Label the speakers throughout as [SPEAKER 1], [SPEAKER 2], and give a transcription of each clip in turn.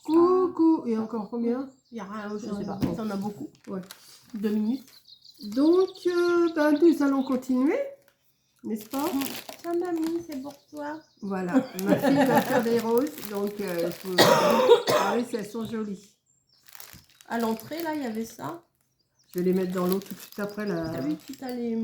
[SPEAKER 1] Coucou. Et encore combien?
[SPEAKER 2] Il n'y a rien, je sais pas.
[SPEAKER 1] Bon.
[SPEAKER 2] Ça en a beaucoup.
[SPEAKER 1] Ouais.
[SPEAKER 2] 2 minutes.
[SPEAKER 1] Donc, nous allons continuer, n'est-ce pas?
[SPEAKER 2] Tiens, mamie, c'est pour toi.
[SPEAKER 1] Voilà, ma fille va faire des roses, donc ah oui, elles sont jolies.
[SPEAKER 2] À l'entrée, là, il y avait ça.
[SPEAKER 1] Je vais les mettre dans l'eau tout de suite après.
[SPEAKER 2] Ah oui, puis t'as les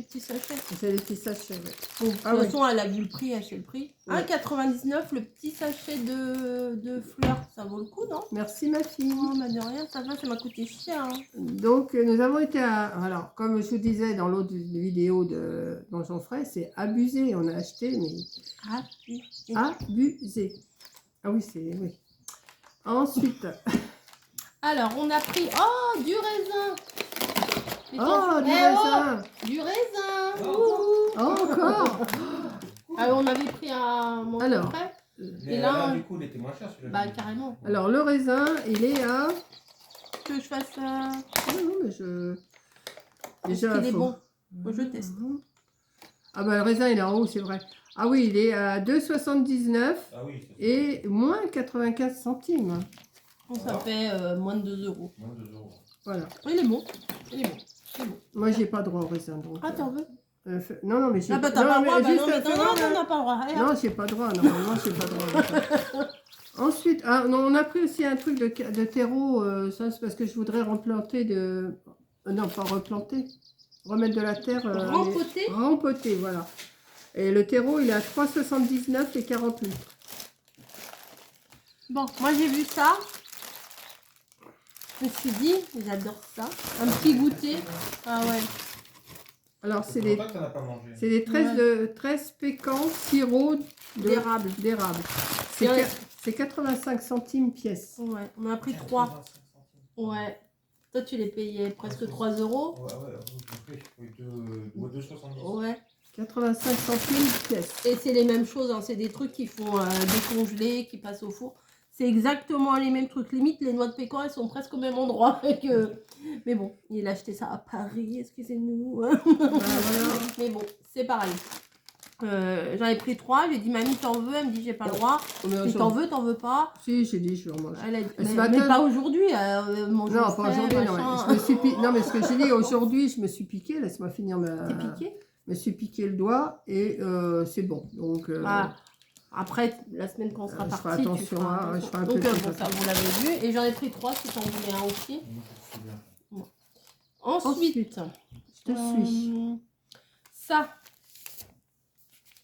[SPEAKER 2] petits sachets.
[SPEAKER 1] C'est les petits sachets. Ouais.
[SPEAKER 2] Bon, de toute
[SPEAKER 1] Ah oui.
[SPEAKER 2] façon, elle a vu le prix, elle sait le prix.
[SPEAKER 1] Ouais.
[SPEAKER 2] 1,99 le petit sachet de fleurs. Ça vaut le coup, non?
[SPEAKER 1] Merci ma fille.
[SPEAKER 2] Oh, bah de rien, ça va, ça m'a coûté cher. Hein.
[SPEAKER 1] Donc, nous avons été à... Alors, comme je vous disais dans l'autre vidéo de Donjon Frais, c'est abusé. On a acheté, mais... Abusé. Ah oui, c'est... Oui. Ensuite...
[SPEAKER 2] Alors, on a pris... Oh, du raisin.
[SPEAKER 1] Oh, du raisin.
[SPEAKER 2] Oh, du raisin.
[SPEAKER 1] Oh, encore.
[SPEAKER 2] Alors, on avait pris un montant
[SPEAKER 1] Alors,
[SPEAKER 2] près.
[SPEAKER 3] Mais
[SPEAKER 2] Et là,
[SPEAKER 3] du coup, il était moins cher celui-là.
[SPEAKER 2] Bah, carrément.
[SPEAKER 1] Alors, le raisin, il est à...
[SPEAKER 2] Que je fasse...
[SPEAKER 1] Non, non, mais je...
[SPEAKER 2] Est-ce qu'il est
[SPEAKER 1] faut-
[SPEAKER 2] bon? Moi, je teste.
[SPEAKER 1] Ah bah, le raisin, il est en haut, c'est vrai. Ah oui, il est à 2,79
[SPEAKER 3] Ah oui, c'est ça.
[SPEAKER 1] et moins 95 centimes.
[SPEAKER 2] Bon, ça fait moins de 2 euros.
[SPEAKER 3] Moins de 2 euros.
[SPEAKER 1] Voilà.
[SPEAKER 2] Il est bon. Il est bon. Il est bon.
[SPEAKER 1] Moi, j'ai pas droit au raisin, donc...
[SPEAKER 2] Ah, t'en veux?
[SPEAKER 1] Non, non, mais j'ai...
[SPEAKER 2] Ah, bah, t'as pas le droit. Bah, non, mais
[SPEAKER 1] fais-
[SPEAKER 2] non, on n'a pas le droit. Allez,
[SPEAKER 1] Non, j'ai pas droit, normalement, j'ai pas droit. Ensuite, non, on a pris aussi un truc de terreau, ça c'est parce que je voudrais replanter de... non, pas replanter, remettre de la terre...
[SPEAKER 2] Rempoter.
[SPEAKER 1] Rempoter, voilà. Et le terreau, il est à 3,79 et 40 litres.
[SPEAKER 2] Bon, moi, j'ai vu ça. Je me suis dit, j'adore ça. Un petit goûter. Ah ouais.
[SPEAKER 1] Alors, c'est
[SPEAKER 3] C'est
[SPEAKER 1] des...
[SPEAKER 3] pour ça que t'en as pas mangé.
[SPEAKER 1] C'est des tresses pécants sirop
[SPEAKER 2] D'érable.
[SPEAKER 1] d'érable.
[SPEAKER 2] Ouais.
[SPEAKER 1] C'est 85 centimes pièce.
[SPEAKER 2] Ouais, on en a pris 3. Ouais. Toi, tu les payais presque 3 euros.
[SPEAKER 3] Ouais, j'ai pris 2,70.
[SPEAKER 2] Ouais.
[SPEAKER 1] 85 centimes pièce.
[SPEAKER 2] Et c'est les mêmes choses, hein. C'est des trucs qui font décongeler, qui passent au four. C'est exactement les mêmes trucs. Limite, les noix de pécan, elles sont presque au même endroit. Mais bon, il a acheté ça à Paris, excusez-nous.
[SPEAKER 1] Voilà.
[SPEAKER 2] Mais bon, c'est pareil. J'en ai pris 3, j'ai dit mamie t'en veux, elle me dit j'ai pas le droit. Mais t'en veux pas.
[SPEAKER 1] Si, j'ai dit je vais en manger.
[SPEAKER 2] Elle a dit,
[SPEAKER 1] Ce
[SPEAKER 2] mais
[SPEAKER 1] matin-
[SPEAKER 2] pas aujourd'hui.
[SPEAKER 1] Non, pas aujourd'hui, non. Je me suis non, mais ce que j'ai dit aujourd'hui, je me suis piqué. Laisse-moi finir ma...
[SPEAKER 2] T'es piqué.
[SPEAKER 1] Je me suis piqué le doigt et c'est bon. Donc,
[SPEAKER 2] Après, la semaine quand on sera
[SPEAKER 1] je ferai
[SPEAKER 2] parti, tu
[SPEAKER 1] attention,
[SPEAKER 2] feras
[SPEAKER 1] hein,
[SPEAKER 2] attention.
[SPEAKER 1] je ferai un
[SPEAKER 2] Donc,
[SPEAKER 1] peu
[SPEAKER 2] bon, ça, vous l'avez vu. Et j'en ai pris 3 si t'en voulais un aussi. Ensuite,
[SPEAKER 1] je te suis.
[SPEAKER 2] Ça,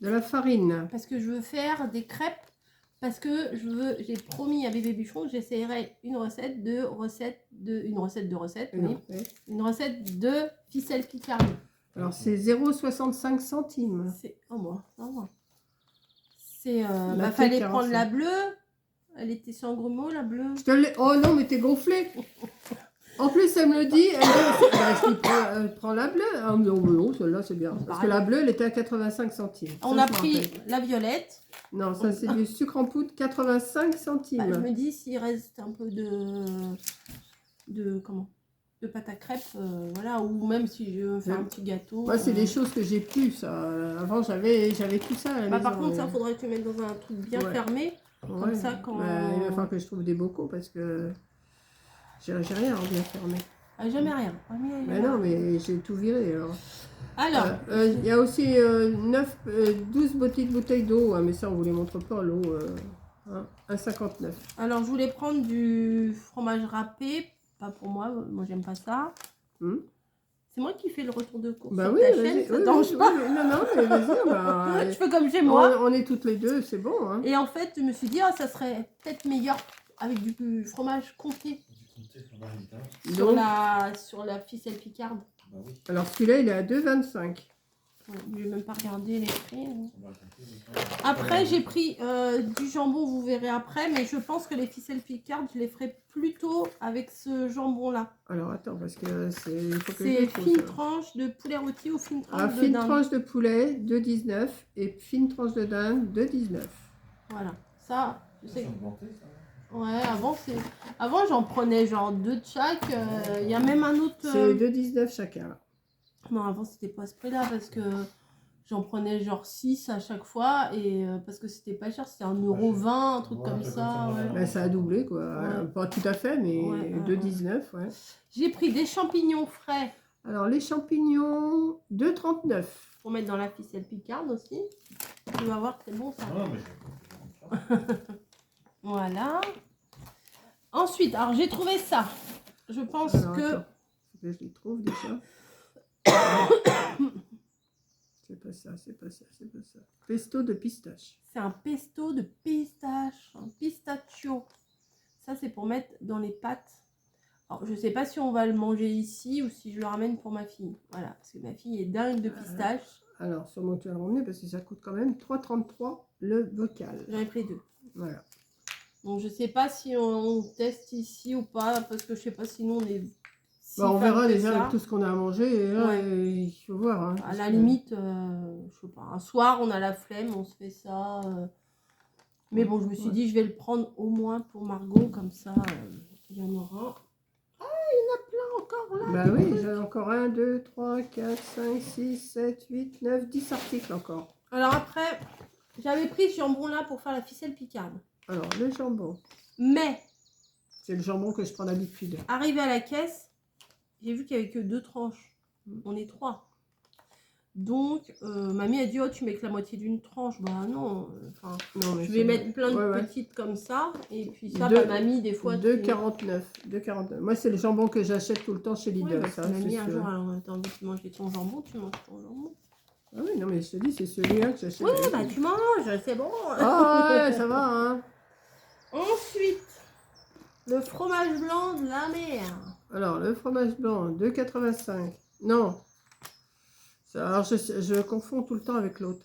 [SPEAKER 1] De la farine.
[SPEAKER 2] parce que je veux faire des crêpes. Parce que j'ai promis à bébé Bûcheron que j'essayerai une recette de ficelle Picardie.
[SPEAKER 1] Alors, c'est 0,65 centimes.
[SPEAKER 2] C'est moi. C'est
[SPEAKER 1] La
[SPEAKER 2] fallait
[SPEAKER 1] fée
[SPEAKER 2] prendre
[SPEAKER 1] 45.
[SPEAKER 2] la bleue. Elle était sans grumeaux, la bleue.
[SPEAKER 1] Je te l'ai... Oh non, mais t'es gonflé. En plus, elle me le dit. Je dis, prends la bleue. Ah, non, celle-là, c'est bien. Parce que la bleue, elle était à 85 centimes.
[SPEAKER 2] On
[SPEAKER 1] Ça,
[SPEAKER 2] a
[SPEAKER 1] je me
[SPEAKER 2] pris
[SPEAKER 1] rappelle.
[SPEAKER 2] la violette.
[SPEAKER 1] Non, ça, c'est du sucre en poudre, 85 centimes.
[SPEAKER 2] Bah, je me dis s'il reste un peu de pâte à crêpes, voilà, ou même si je veux faire un petit gâteau.
[SPEAKER 1] Moi, c'est des choses que j'ai plus, ça. Avant, j'avais tout ça à la maison.
[SPEAKER 2] Par contre, ça, faudrait que tu mettes dans un truc bien fermé. Comme ça, quand...
[SPEAKER 1] il va falloir que je trouve des bocaux parce que j'ai rien en bien fermé.
[SPEAKER 2] Ah, jamais rien.
[SPEAKER 1] Mais non, mais j'ai tout viré alors.
[SPEAKER 2] Alors,
[SPEAKER 1] Il y a aussi 12 petites bouteilles d'eau, hein, mais ça, on vous les montre pas, l'eau. 1,59.
[SPEAKER 2] alors, je voulais prendre du fromage râpé. Pas pour moi j'aime pas ça. C'est moi qui fais le retour de course
[SPEAKER 1] Bah
[SPEAKER 2] sur
[SPEAKER 1] oui,
[SPEAKER 2] ta
[SPEAKER 1] vas-y,
[SPEAKER 2] chaîne, ça
[SPEAKER 1] oui,
[SPEAKER 2] te dérange pas.
[SPEAKER 1] non, mais vas-y.
[SPEAKER 2] Je fais comme chez moi.
[SPEAKER 1] On est toutes les deux, c'est bon. Hein.
[SPEAKER 2] Et en fait, je me suis dit, ça serait peut-être meilleur avec du fromage comté sur la ficelle picarde.
[SPEAKER 3] Bah oui.
[SPEAKER 1] Alors celui-là, il est à 2,25.
[SPEAKER 2] Je vais même pas regarder les prix. Après, j'ai pris du jambon, vous verrez après, mais je pense que les ficelles picardes, je les ferai plutôt avec ce jambon-là.
[SPEAKER 1] Alors attends, parce que c'est...
[SPEAKER 2] C'est fine tranche de poulet rôti ou fine tranche de
[SPEAKER 1] fine
[SPEAKER 2] dinde.
[SPEAKER 1] tranche de poulet, 2,19 et fine tranche de dinde, 2,19.
[SPEAKER 2] Voilà, ça, je sais.
[SPEAKER 3] Ils sont augmentés, ça, hein.
[SPEAKER 2] Ouais, avant j'en prenais genre 2 de chaque. Il y a même un autre.
[SPEAKER 1] C'est 2,19 chacun. Là.
[SPEAKER 2] Non, avant c'était pas à ce prix-là parce que J'en prenais genre 6 à chaque fois, et parce que c'était pas cher, c'était 1,20 €, un truc
[SPEAKER 3] Ouais,
[SPEAKER 2] comme
[SPEAKER 3] un truc
[SPEAKER 2] ça.
[SPEAKER 3] comme ça,
[SPEAKER 2] Ouais.
[SPEAKER 1] Ben, ça a doublé, quoi.
[SPEAKER 2] Ouais.
[SPEAKER 1] Pas tout à fait, mais
[SPEAKER 2] Ouais,
[SPEAKER 1] 2,19, ouais.
[SPEAKER 2] J'ai pris des champignons frais
[SPEAKER 1] Alors, les champignons, 2,39.
[SPEAKER 2] pour mettre dans la ficelle picarde aussi. Tu vas voir, c'est bon ça.
[SPEAKER 3] Non, mais
[SPEAKER 2] Voilà. Ensuite, alors j'ai trouvé ça. Je pense
[SPEAKER 1] Alors,
[SPEAKER 2] que...
[SPEAKER 1] attends, faut que je les trouve déjà. C'est pas ça, c'est pas ça, c'est pas ça. Pesto de pistache.
[SPEAKER 2] C'est un pesto de pistache, un pistachio. Ça, c'est pour mettre dans les pâtes. Alors, je sais pas si on va le manger ici ou si je le ramène pour ma fille. Voilà, parce que ma fille est dingue de pistache.
[SPEAKER 1] Alors, sûrement que tu vas le ramener parce que ça coûte quand même 3,33 le bocal.
[SPEAKER 2] J'en ai pris 2.
[SPEAKER 1] Voilà.
[SPEAKER 2] Donc, je sais pas si on teste ici ou pas, parce que je sais pas, sinon on est... si
[SPEAKER 1] Bah, on
[SPEAKER 2] fan
[SPEAKER 1] verra
[SPEAKER 2] que
[SPEAKER 1] déjà
[SPEAKER 2] ça.
[SPEAKER 1] avec tout ce qu'on a à manger. Et là,
[SPEAKER 2] Ouais.
[SPEAKER 1] il faut voir. Hein,
[SPEAKER 2] À
[SPEAKER 1] parce
[SPEAKER 2] la
[SPEAKER 1] que-
[SPEAKER 2] limite, je sais pas, un soir, on a la flemme, on se fait ça. Mais bon, je me suis
[SPEAKER 1] Ouais.
[SPEAKER 2] dit, je vais le prendre au moins pour Margot, comme ça, il y en aura. Ah, il y en a plein encore là.
[SPEAKER 1] Bah
[SPEAKER 2] des
[SPEAKER 1] oui,
[SPEAKER 2] trucs.
[SPEAKER 1] j'ai encore 1, 2, 3, 4, 5, 6, 7, 8, 9, 10 articles encore.
[SPEAKER 2] Alors après, j'avais pris ce jambon-là pour faire la ficelle picarde.
[SPEAKER 1] Alors, le jambon.
[SPEAKER 2] Mais,
[SPEAKER 1] C'est le jambon que je prends d'habitude.
[SPEAKER 2] arrivé à la caisse, j'ai vu qu'il n'y avait que 2 tranches. On est 3. Donc, mamie a dit, oh, tu mets que la moitié d'une tranche. Bah non, enfin,
[SPEAKER 1] Non, mais
[SPEAKER 2] je vais
[SPEAKER 1] c'est-
[SPEAKER 2] mettre plein de
[SPEAKER 1] ouais, ouais.
[SPEAKER 2] petites comme ça. Et puis ça,
[SPEAKER 1] Deux-
[SPEAKER 2] bah, mamie, des fois...
[SPEAKER 1] 2,49. 2,49. Moi, c'est le jambon que j'achète tout le temps chez Lidl.
[SPEAKER 2] Ouais, bah,
[SPEAKER 1] ça,
[SPEAKER 2] si mamie,
[SPEAKER 1] c'est
[SPEAKER 2] un
[SPEAKER 1] sûr.
[SPEAKER 2] jour, alors, t'as envie de manger ton jambon, tu manges ton jambon.
[SPEAKER 1] Ah oui, non, mais je te dis, c'est celui-là que j'achète.
[SPEAKER 2] Oui, bah tu manges, c'est bon.
[SPEAKER 1] Ah ouais, ça va, hein.
[SPEAKER 2] Ensuite, le fromage blanc de la mer.
[SPEAKER 1] Alors, le fromage blanc, 2,85. Non. Alors, je confonds tout le temps avec l'autre.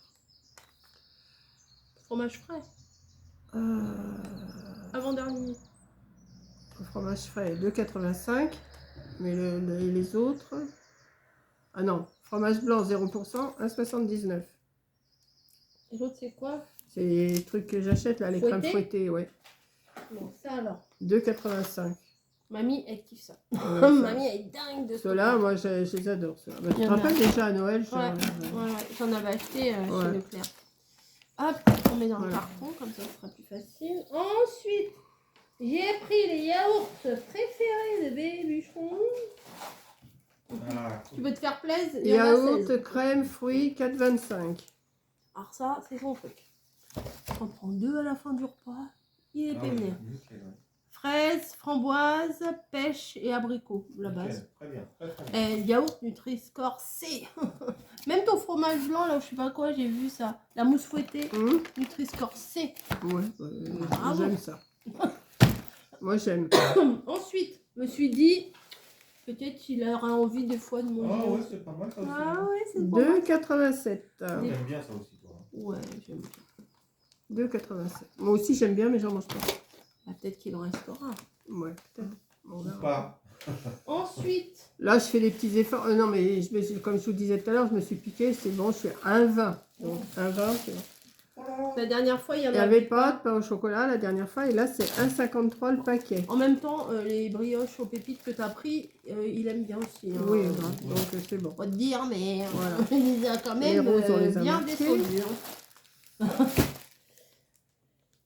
[SPEAKER 2] Fromage frais,
[SPEAKER 1] Euh,
[SPEAKER 2] avant-dernier.
[SPEAKER 1] le fromage frais, 2,85. Mais les autres... Ah non, fromage blanc, 0%, 1,79.
[SPEAKER 2] Et l'autre, c'est quoi?
[SPEAKER 1] C'est les trucs que j'achète, là, les
[SPEAKER 2] Fouettés
[SPEAKER 1] crèmes fouettées, ouais.
[SPEAKER 2] Bon, ça alors.
[SPEAKER 1] 2,85.
[SPEAKER 2] Mamie, elle kiffe ça.
[SPEAKER 1] Ouais, ça.
[SPEAKER 2] Mamie, elle est dingue de
[SPEAKER 1] Ceux-là,
[SPEAKER 2] ça.
[SPEAKER 1] moi, je les adore. Ceux-là. Bah, tu
[SPEAKER 2] Il y
[SPEAKER 1] te
[SPEAKER 2] en a.
[SPEAKER 1] rappelles déjà à Noël
[SPEAKER 2] Ouais, ouais, j'en avais acheté chez
[SPEAKER 1] Ouais.
[SPEAKER 2] Leclerc. Hop, on met dans le
[SPEAKER 1] Voilà.
[SPEAKER 2] carton, comme ça, ce sera plus facile. Ensuite, j'ai pris les yaourts préférés de Bébé Bûcheron.
[SPEAKER 3] Ah,
[SPEAKER 2] Tu peux te faire plaisir, il y en a 16.
[SPEAKER 1] Yaourt, crème, fruits, 4,25.
[SPEAKER 2] Alors ça, c'est son truc. On prend 2 à la fin du repas. Il est
[SPEAKER 3] ah,
[SPEAKER 2] pénible.
[SPEAKER 3] ouais, nickel, ouais.
[SPEAKER 2] Fraises, framboises, pêche et abricots, la
[SPEAKER 3] Nickel,
[SPEAKER 2] base.
[SPEAKER 3] très bien, très bien.
[SPEAKER 2] Et yaourt Nutri-Score C. Même ton fromage blanc, là, je sais pas quoi, j'ai vu ça. La mousse fouettée, Nutri-Score C.
[SPEAKER 1] Ouais,
[SPEAKER 2] Bravo.
[SPEAKER 1] j'aime ça. Moi, j'aime.
[SPEAKER 2] Ensuite, je me suis dit, peut-être qu'il aura envie des fois de manger.
[SPEAKER 3] Ah ouais, c'est pas mal ça aussi.
[SPEAKER 2] Ah ouais, c'est bon.
[SPEAKER 1] 2,87.
[SPEAKER 3] T'aimes bien ça aussi, toi.
[SPEAKER 2] Ouais, j'aime bien.
[SPEAKER 1] 2,87. Moi aussi, j'aime bien, mais j'en mange pas.
[SPEAKER 2] Bah, peut-être qu'il en restera.
[SPEAKER 1] Ouais, peut-être. On
[SPEAKER 3] Ou
[SPEAKER 1] verra.
[SPEAKER 3] pas.
[SPEAKER 2] Ensuite,
[SPEAKER 1] Là, je fais des petits efforts. Non, mais comme je vous disais tout à l'heure, je me suis piqué. C'est bon, je suis à 1,20. Donc, 1,20, c'est bon.
[SPEAKER 2] la dernière fois, il y en
[SPEAKER 1] Il n'y avait pas de pain au chocolat la dernière fois. Et là, c'est 1,53 le paquet.
[SPEAKER 2] En même temps, les brioches aux pépites que tu as pris, il aime bien aussi. Hein.
[SPEAKER 1] Oui, donc c'est bon.
[SPEAKER 2] Pas te dire, mais
[SPEAKER 1] Voilà.
[SPEAKER 2] il a quand
[SPEAKER 1] Les
[SPEAKER 2] même
[SPEAKER 1] roses, on les a
[SPEAKER 2] bien
[SPEAKER 1] marquées.
[SPEAKER 2] descendu. Hein.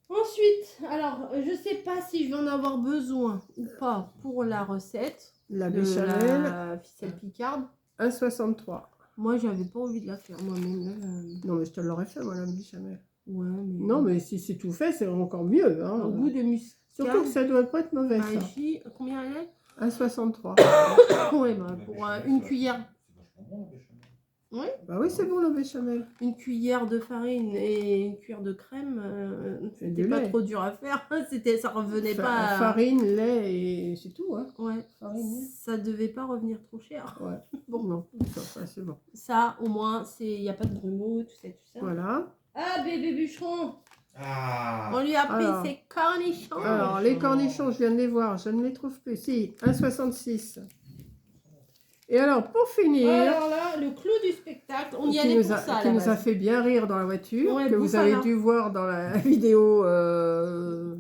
[SPEAKER 2] Ensuite, alors, je sais pas si je vais en avoir besoin ou pas pour la recette
[SPEAKER 1] La
[SPEAKER 2] de
[SPEAKER 1] béchamel,
[SPEAKER 2] la ficelle picarde.
[SPEAKER 1] 1,63.
[SPEAKER 2] Moi, j'avais pas envie de la faire moi-même.
[SPEAKER 1] Non, mais je te l'aurais fait, moi, la béchamel.
[SPEAKER 2] Ouais, mais...
[SPEAKER 1] Non, mais si c'est tout fait, c'est encore mieux. Hein.
[SPEAKER 2] Au goût de muscade.
[SPEAKER 1] Surtout que ça doit pas être mauvais, ça.
[SPEAKER 2] Magie, combien elle est
[SPEAKER 1] 1,63.
[SPEAKER 2] Ouais, bah, pour une cuillère.
[SPEAKER 3] C'est vachement bon, la béchamel.
[SPEAKER 1] Bah oui, c'est bon, la béchamel.
[SPEAKER 2] Une cuillère de farine et une cuillère de crème,
[SPEAKER 1] Et
[SPEAKER 2] c'était
[SPEAKER 1] du
[SPEAKER 2] pas
[SPEAKER 1] lait.
[SPEAKER 2] trop dur à faire. Ça revenait pas à...
[SPEAKER 1] Farine, lait et c'est tout. Hein.
[SPEAKER 2] Ouais,
[SPEAKER 1] Farine, lait.
[SPEAKER 2] ça devait pas revenir trop cher.
[SPEAKER 1] Ouais.
[SPEAKER 2] Bon.
[SPEAKER 1] Non, ça, c'est bon.
[SPEAKER 2] Ça, au moins, il n'y a pas de grumeaux, tout ça.
[SPEAKER 1] Voilà.
[SPEAKER 2] Ah, bébé bûcheron,
[SPEAKER 3] Ah.
[SPEAKER 2] on lui a pris
[SPEAKER 1] Alors.
[SPEAKER 2] ses cornichons.
[SPEAKER 1] Alors, les cornichons, je viens de les voir. Je ne les trouve plus. Si, 1,66. Et alors, pour finir...
[SPEAKER 2] Alors là, le clou du spectacle, on y
[SPEAKER 1] qui
[SPEAKER 2] allait
[SPEAKER 1] nous
[SPEAKER 2] pour
[SPEAKER 1] a,
[SPEAKER 2] ça. à
[SPEAKER 1] qui
[SPEAKER 2] la
[SPEAKER 1] nous a
[SPEAKER 2] base.
[SPEAKER 1] fait bien rire dans la voiture,
[SPEAKER 2] Ouais,
[SPEAKER 1] que vous
[SPEAKER 2] Bouffala.
[SPEAKER 1] avez dû voir dans la vidéo
[SPEAKER 2] Je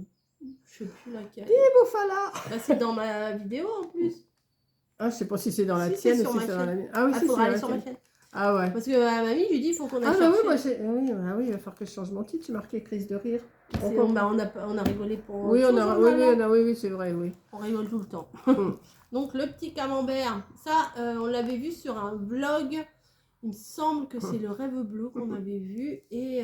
[SPEAKER 2] sais plus laquelle.
[SPEAKER 1] Bouffala.
[SPEAKER 2] Bah, c'est dans ma vidéo en plus.
[SPEAKER 1] Ah, je sais pas si c'est dans la
[SPEAKER 2] Si, c'est
[SPEAKER 1] tienne
[SPEAKER 2] sur
[SPEAKER 1] ou si
[SPEAKER 2] ma
[SPEAKER 1] c'est dans la
[SPEAKER 2] chaîne.
[SPEAKER 1] mienne. Ah oui,
[SPEAKER 2] Ah,
[SPEAKER 1] si,
[SPEAKER 2] faudra
[SPEAKER 1] c'est
[SPEAKER 2] aller
[SPEAKER 1] dans
[SPEAKER 2] sur
[SPEAKER 1] la
[SPEAKER 2] ma
[SPEAKER 1] tienne.
[SPEAKER 2] chaîne.
[SPEAKER 1] Ah ouais.
[SPEAKER 2] Parce que à mamie, je lui dis, il faut qu'on
[SPEAKER 1] Ah
[SPEAKER 2] aille
[SPEAKER 1] bah oui,
[SPEAKER 2] chercher.
[SPEAKER 1] moi oui, il va falloir que je change mon titre, j'ai marqué crise de rire.
[SPEAKER 2] On a rigolé pour
[SPEAKER 1] Oui,
[SPEAKER 2] autre
[SPEAKER 1] on
[SPEAKER 2] chose,
[SPEAKER 1] a,
[SPEAKER 2] on
[SPEAKER 1] oui,
[SPEAKER 2] a
[SPEAKER 1] oui,
[SPEAKER 2] là.
[SPEAKER 1] on a, oui, oui, c'est vrai, oui.
[SPEAKER 2] On rigole tout le temps.
[SPEAKER 1] Mm.
[SPEAKER 2] Donc le petit camembert, ça, on l'avait vu sur un vlog. Il me semble que c'est le rêve bleu qu'on avait vu. Et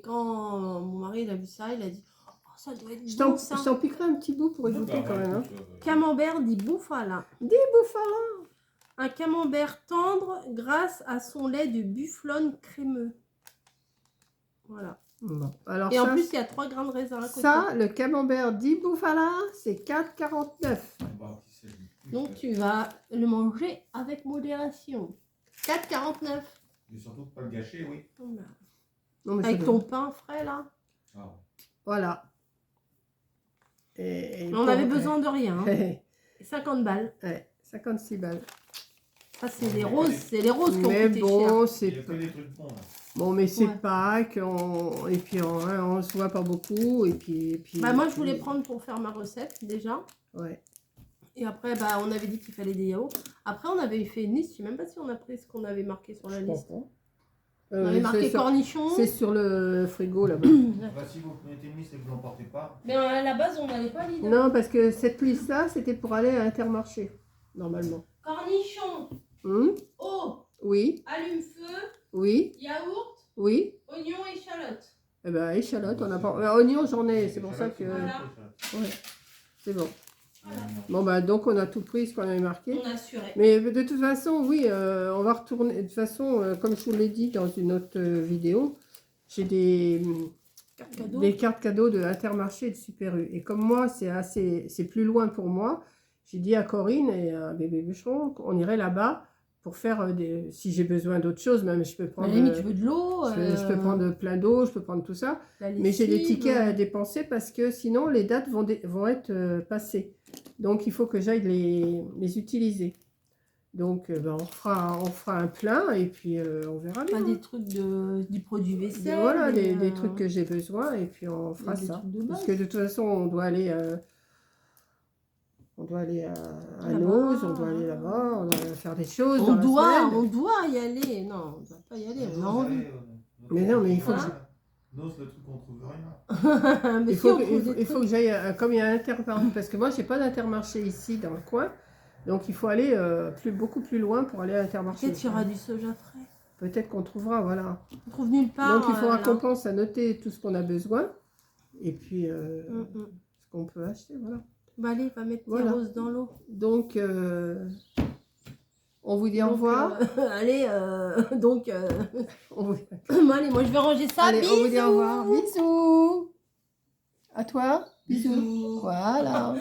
[SPEAKER 2] quand mon mari il a vu ça, il a dit oh, ça doit être
[SPEAKER 1] Je
[SPEAKER 2] bon ça.
[SPEAKER 1] t'en piquerai un petit bout pour
[SPEAKER 3] Ouais,
[SPEAKER 1] écouter
[SPEAKER 3] bah,
[SPEAKER 1] quand même. Hein.
[SPEAKER 3] écoute,
[SPEAKER 2] Camembert dit bouffala.
[SPEAKER 1] Des bouffales.
[SPEAKER 2] Un camembert tendre grâce à son lait de bufflone crémeux. Voilà.
[SPEAKER 1] Bon, alors
[SPEAKER 2] Et en
[SPEAKER 1] ça,
[SPEAKER 2] plus, il y a 3 grains de raisin à côté.
[SPEAKER 1] ça, le camembert di bouffala, c'est 4,49.
[SPEAKER 3] bah, si c'est-
[SPEAKER 2] Donc tu vas le manger avec modération. 4,49.
[SPEAKER 3] Mais surtout pas le gâcher, oui.
[SPEAKER 1] Non, mais ça
[SPEAKER 2] Avec
[SPEAKER 1] doit-
[SPEAKER 2] ton pain frais là.
[SPEAKER 3] Ah, ouais.
[SPEAKER 1] Voilà. Et
[SPEAKER 2] On avait besoin de rien. Hein.
[SPEAKER 1] Ouais,
[SPEAKER 2] 50 balles.
[SPEAKER 1] 56 balles.
[SPEAKER 2] Ça, c'est les roses. C'est les roses qui ont
[SPEAKER 1] Mais
[SPEAKER 2] coûté cher.
[SPEAKER 1] bon,
[SPEAKER 3] Il
[SPEAKER 1] c'est
[SPEAKER 3] y a que des trucs bons, là.
[SPEAKER 1] bon, mais c'est
[SPEAKER 2] Ouais.
[SPEAKER 1] Pâques, et puis on se voit pas beaucoup, et puis.
[SPEAKER 2] Bah, moi, je voulais prendre pour faire ma recette déjà.
[SPEAKER 1] Ouais.
[SPEAKER 2] Et après, bah, on avait dit qu'il fallait des yaourts. Après, on avait fait une liste. Je sais même pas si on a pris ce qu'on avait marqué sur la
[SPEAKER 1] Je
[SPEAKER 2] liste.
[SPEAKER 1] comprends.
[SPEAKER 2] On avait marqué cornichons.
[SPEAKER 1] C'est sur le frigo là-bas.
[SPEAKER 3] Bah, si vous mettez une liste et que vous n'emportez pas,
[SPEAKER 2] Mais à la base, on n'allait pas l'idée.
[SPEAKER 1] Non, parce que cette liste-là, c'était pour aller à Intermarché, normalement.
[SPEAKER 2] Cornichons, eau,
[SPEAKER 1] Oui,
[SPEAKER 2] allume-feu,
[SPEAKER 1] oui,
[SPEAKER 2] yaourt,
[SPEAKER 1] oui.
[SPEAKER 2] oignon, échalote.
[SPEAKER 1] Eh ben, échalote, on a pas. Oignon, j'en ai, c'est pour ça que.
[SPEAKER 2] Voilà.
[SPEAKER 1] Ouais, c'est bon.
[SPEAKER 2] Voilà.
[SPEAKER 1] Bon, bah, donc on a tout pris ce qu'on avait marqué.
[SPEAKER 2] On a assuré.
[SPEAKER 1] Mais de toute façon, oui, on va retourner. De toute façon, comme je vous l'ai dit dans une autre vidéo, j'ai
[SPEAKER 2] Carte cadeau.
[SPEAKER 1] des cartes cadeaux de Intermarché et de Super U. Et comme moi, c'est plus loin pour moi, j'ai dit à Corinne et à Bébé Bûcheron qu'on irait là-bas pour faire si j'ai besoin d'autre chose, même je peux
[SPEAKER 2] À
[SPEAKER 1] prendre.
[SPEAKER 2] la limite, tu veux de l'eau.
[SPEAKER 1] je peux prendre plein d'eau, je peux prendre tout ça.
[SPEAKER 2] la
[SPEAKER 1] Mais j'ai des
[SPEAKER 2] lessive.
[SPEAKER 1] tickets à dépenser parce que sinon les dates vont être passées. Donc il faut que j'aille les utiliser. Donc ben, on fera un plein et puis on verra bien.
[SPEAKER 2] Pas des trucs du produit vaisselle.
[SPEAKER 1] Voilà,
[SPEAKER 2] mais,
[SPEAKER 1] des trucs que j'ai besoin et puis on fera
[SPEAKER 2] des
[SPEAKER 1] ça.
[SPEAKER 2] trucs de
[SPEAKER 1] Parce
[SPEAKER 2] base.
[SPEAKER 1] que de toute façon on doit aller à
[SPEAKER 2] Là-bas.
[SPEAKER 1] Nose, on doit aller là-bas, on doit faire des choses.
[SPEAKER 2] On
[SPEAKER 1] dans la
[SPEAKER 2] doit
[SPEAKER 1] semaine.
[SPEAKER 2] y aller. Non, on doit pas y aller. On a
[SPEAKER 3] N'ose,
[SPEAKER 2] envie.
[SPEAKER 3] allez,
[SPEAKER 1] Mais non, mais il faut que
[SPEAKER 3] N'ose, N'ose le truc qu'on trouve rien.
[SPEAKER 2] Mais
[SPEAKER 1] Il
[SPEAKER 2] si,
[SPEAKER 1] faut,
[SPEAKER 2] on trouve des
[SPEAKER 1] il faut que j'aille, comme il y a un intermarché, parce que moi j'ai pas d'intermarché ici dans le coin, donc il faut aller beaucoup plus loin pour aller à l'intermarché.
[SPEAKER 2] Peut-être qu'il y aura du soja frais.
[SPEAKER 1] Peut-être qu'on trouvera, voilà.
[SPEAKER 2] On trouve nulle part.
[SPEAKER 1] Donc il faudra
[SPEAKER 2] là.
[SPEAKER 1] qu'on pense à noter tout ce qu'on a besoin et puis
[SPEAKER 2] Mm.
[SPEAKER 1] ce qu'on peut acheter, voilà.
[SPEAKER 2] Bah allez, va mettre tes
[SPEAKER 1] Voilà.
[SPEAKER 2] roses dans l'eau.
[SPEAKER 1] Donc on vous dit au
[SPEAKER 2] Donc,
[SPEAKER 1] revoir.
[SPEAKER 2] allez, donc,
[SPEAKER 1] On vous...
[SPEAKER 2] allez, moi je vais ranger ça.
[SPEAKER 1] Allez, on vous dit au revoir.
[SPEAKER 2] Bisous.
[SPEAKER 1] Bisous. À toi. Bisous.
[SPEAKER 2] Bisous.
[SPEAKER 1] Voilà.